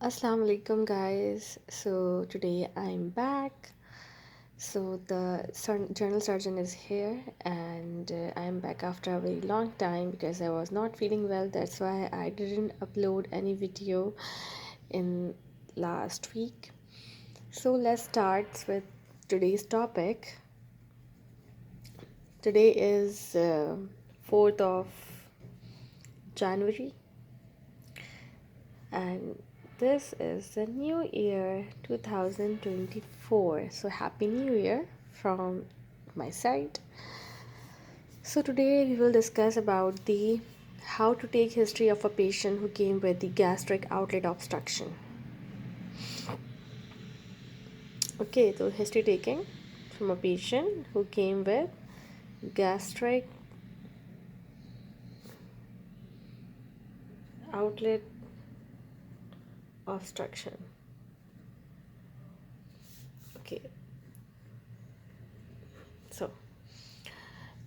Assalamu alaikum guys. So today I'm back. So the general surgeon is here and I'm back after a very long time because I was not feeling well. That's why I didn't upload any video in last week. So let's start with today's topic. Today is 4th of January and this is the new year 2024. So happy new year from my side. So today we will discuss about the how to take history of a patient who came with the gastric outlet obstruction. Okay, so history taking from a patient who came with gastric outlet obstruction. Okay, so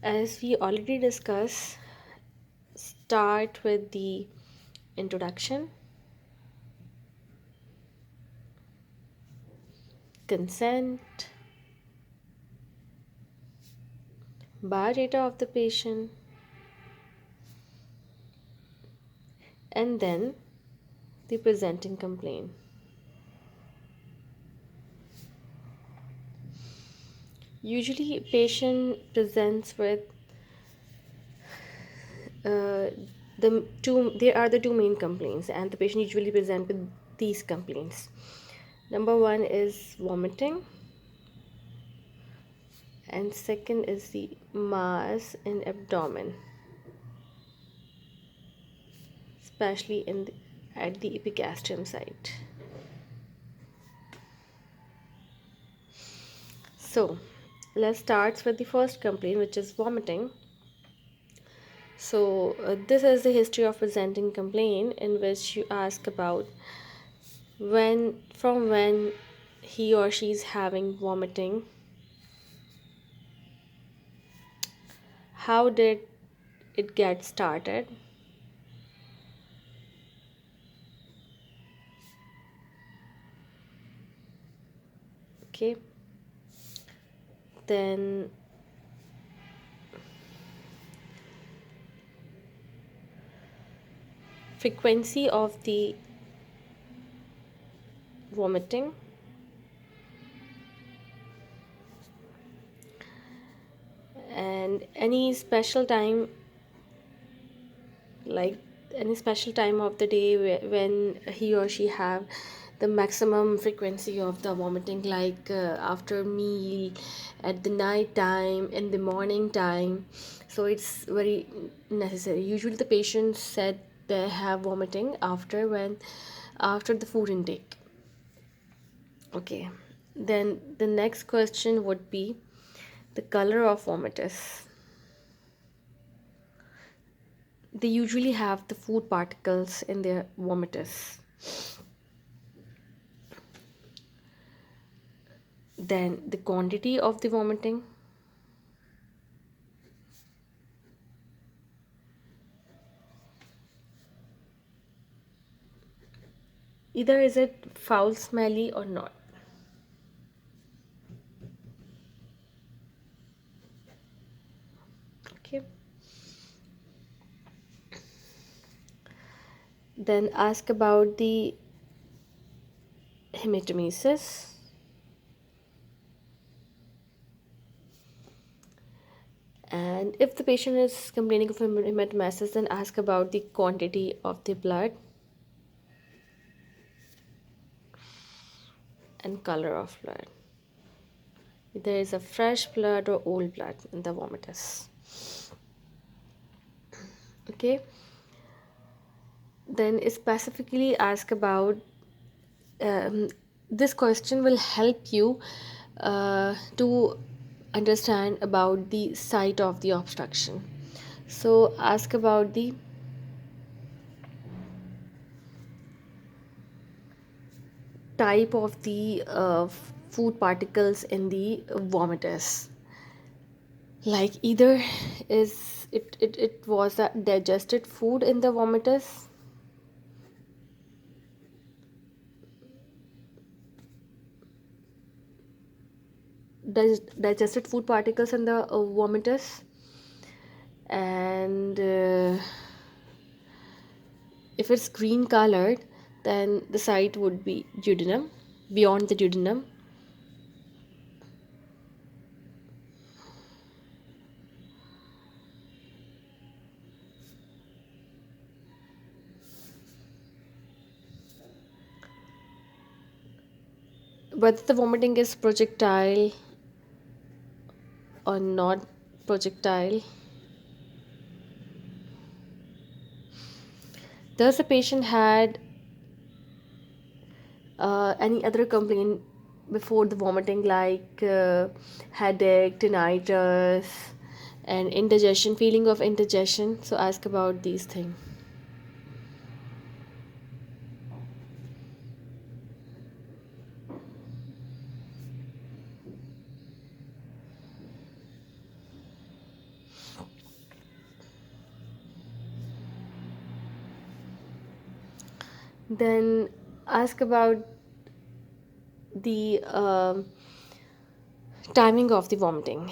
as we already discussed, start with the introduction, consent, biodata of the patient, and then the presenting complaint. Usually patient presents with uh, there are the two main complaints and the patient usually present with these complaints. Number one is vomiting and second is the mass in abdomen, especially at the epigastrium site. So let's start with the first complaint, which is vomiting. So this is the history of presenting complaint, in which you ask about when he or she is having vomiting, how did it get started, okay, then frequency of the vomiting, and any special time, like any special time of the day when he or she have the maximum frequency of the vomiting, like after meal, at the night time, in the morning time. So it's very necessary. Usually the patients said they have vomiting after the food intake. Okay, then the next question would be the color of vomitus. They usually have the food particles in their vomitus. Then the quantity of the vomiting, either is it foul smelly or not. Okay, then ask about the hematemesis, and if the patient is complaining of hematemesis, then ask about the quantity of the blood and color of blood. There is a fresh blood or old blood in the vomitus. Okay, then specifically ask about this question will help you to understand about the site of the obstruction. So ask about the type of the food particles in the vomitus, like either it was a digested food in the vomitus, digested food particles in the vomitus. And if it's green colored, then the site would be duodenum, beyond the duodenum. Whether the vomiting is projectile or not projectile. Does the patient had any other complaint before the vomiting, like headache, tinnitus, and indigestion, feeling of indigestion? So ask about these things. Then ask about the timing of the vomiting.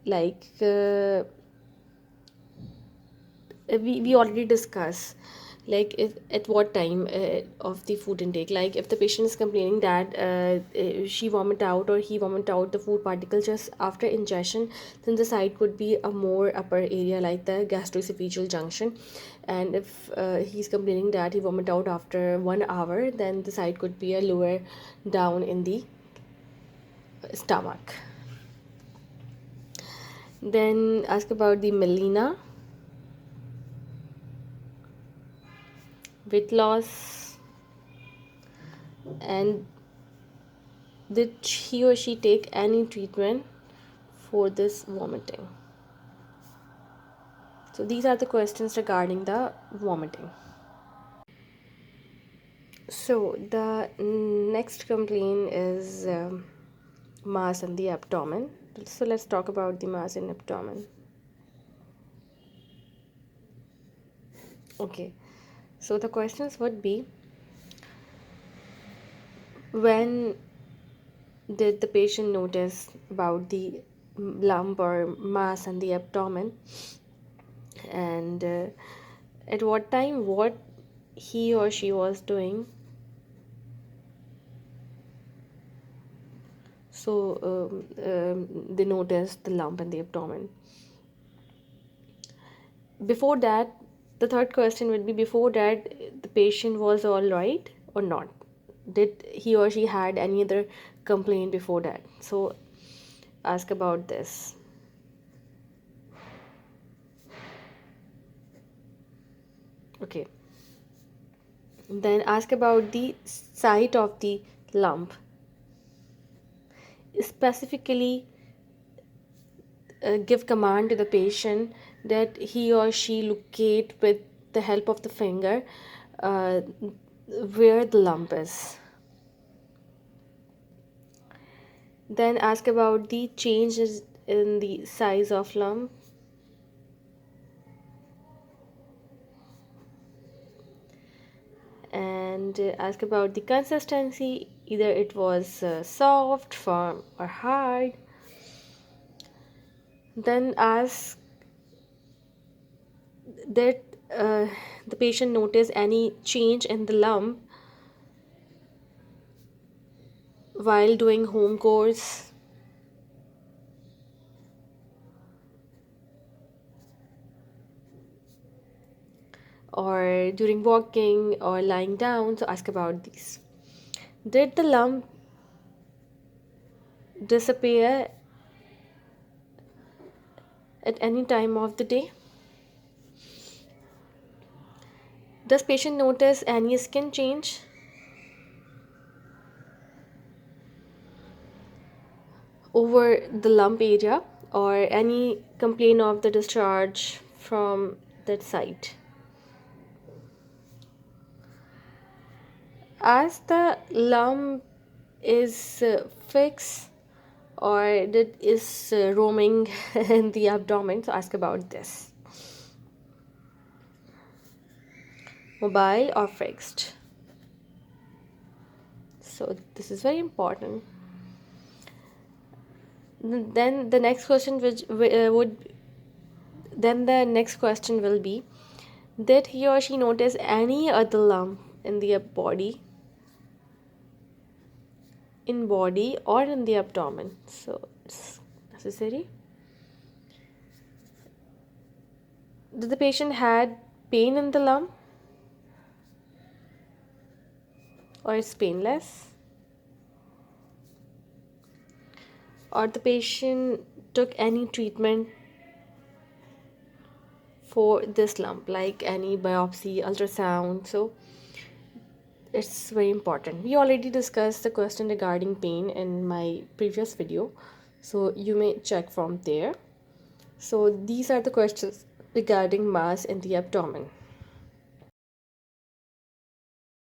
Like we already discussed, like if at what time of the food intake, like if the patient is complaining that she vomit out or he vomit out the food particles just after ingestion, then the site could be a more upper area like the gastroesophageal junction. And if he's complaining that he vomit out after 1 hour, then the site could be a lower down in the stomach. Then ask about the melena, weight loss, and did he or she take any treatment for this vomiting? So these are the questions regarding the vomiting. So the next complaint is mass in the abdomen. So let's talk about the mass in abdomen. Okay, so the questions would be, when did the patient notice about the lump or mass in the abdomen, and at what time, what he or she was doing? So they noticed the lump in the abdomen. Before that, the third question would be, before that the patient was all right or not? Did he or she had any other complaint before that? So ask about this. Okay, then ask about the site of the lump. Specifically give command to the patient that he or she locate with the help of the finger uh, where the lump is. Then ask about the changes in the size of lump. And ask about the consistency, either it was soft, firm, or hard. Then ask that the patient notice any change in the lump while doing home chores or during walking or lying down. So ask about these. Did the lump disappear at any time of the day? Does patient notice any skin change over the lump area, or any complaint of the discharge from that site? As the lump is fixed or it is roaming in the abdomen, so ask about this. Mobile or fixed? So this is very important. Then the next question would then the next question will be, did he or she notice any other lump in the body, or in the abdomen? So it's necessary. Did the patient had pain in the lump, or it's painless? Or the patient took any treatment for this lump, like any biopsy, ultrasound? So it's very important. We already discussed the question regarding pain in my previous video, so you may check from there. So these are the questions regarding mass in the abdomen.